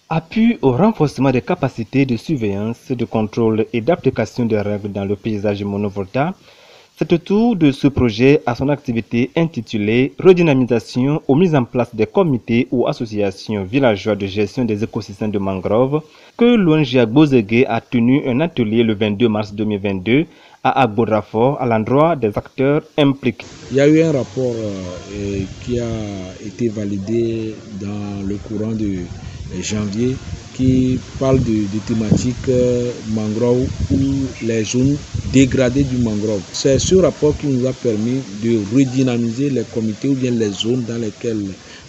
Appui au renforcement des capacités de surveillance, de contrôle et d'application des règles dans le paysage monovoltaïque, c'est autour de ce projet à son activité intitulée Redynamisation ou mise en place des comités ou associations villageoises de gestion des écosystèmes de mangroves que l'ONG Agbozegue a tenu un atelier le 22 mars 2022 à Agbodrafort à l'endroit des acteurs impliqués. Il y a eu un rapport qui a été validé dans le courant de janvier qui parle de thématiques mangrove ou les zones dégradées du mangrove. C'est ce rapport qui nous a permis de redynamiser les comités ou bien les zones dans lesquelles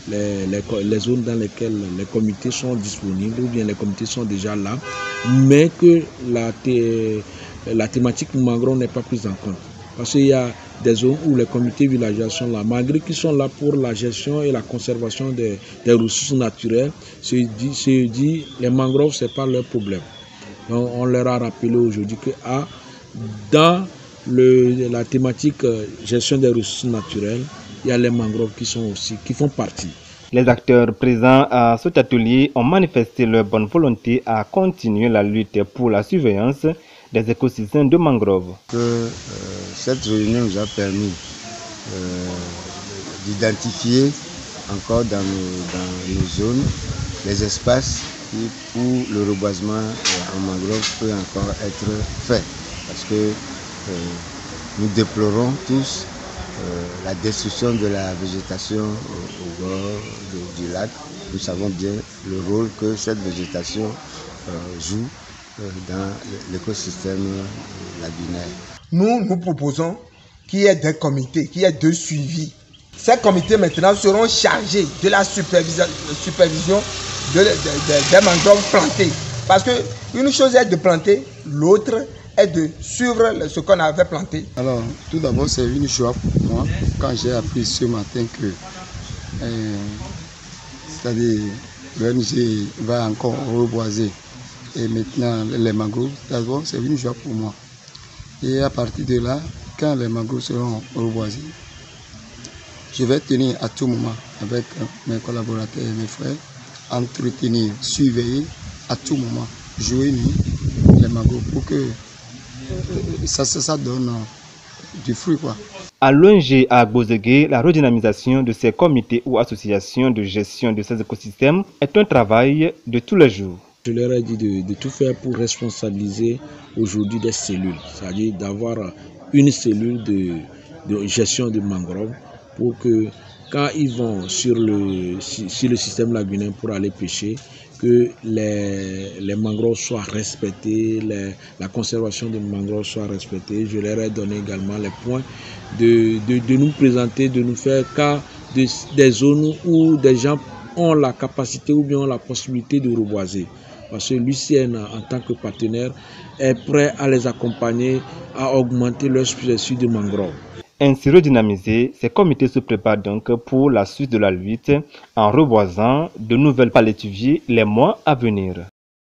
les comités sont disponibles ou bien les comités sont déjà là, mais que la thématique mangrove n'est pas prise en compte. Parce qu'il y a des zones où les comités villageois sont là, malgré qu'ils sont là pour la gestion et la conservation des ressources naturelles, se dit les mangroves, ce n'est pas leur problème. Donc on leur a rappelé aujourd'hui que dans la thématique gestion des ressources naturelles, il y a les mangroves qui font partie. Les acteurs présents à cet atelier ont manifesté leur bonne volonté à continuer la lutte pour la surveillance des écosystèmes de mangroves. Cette réunion nous a permis d'identifier encore dans nos zones les espaces où le reboisement en mangrove peut encore être fait. Parce que nous déplorons tous la destruction de la végétation au bord du lac. Nous savons bien le rôle que cette végétation joue dans l'écosystème lagunaire. Nous proposons qu'il y ait des comités, qu'il y ait de suivi. Ces comités maintenant seront chargés de la supervision des mangroves plantés. Parce qu'une chose est de planter, l'autre est de suivre ce qu'on avait planté. Alors, tout d'abord, c'est une joie pour moi quand j'ai appris ce matin que c'est-à-dire l'ONG va encore reboiser. Et maintenant, les mangroves, d'abord, c'est une joie pour moi. Et à partir de là, quand les mangroves seront reboisés, je vais tenir à tout moment avec mes collaborateurs et mes frères, entretenir, surveiller à tout moment, jouer nuit les mangroves pour que ça donne du fruit, quoi. À l'ONG Agbozegue, la redynamisation de ces comités ou associations de gestion de ces écosystèmes est un travail de tous les jours. Je leur ai dit de tout faire pour responsabiliser aujourd'hui des cellules, c'est-à-dire d'avoir une cellule de gestion de mangroves pour que quand ils vont sur le système lagunaire pour aller pêcher, que les mangroves soient respectés, la conservation des mangroves soit respectée. Je leur ai donné également les points de nous présenter, de nous faire cas des zones où des gens ont la capacité ou bien ont la possibilité de reboiser. Parce que l'UICN, en tant que partenaire, est prêt à les accompagner à augmenter leur superficie de mangroves. Ainsi redynamisés, ces comités se préparent donc pour la suite de la lutte en reboisant de nouvelles palétuviers les mois à venir.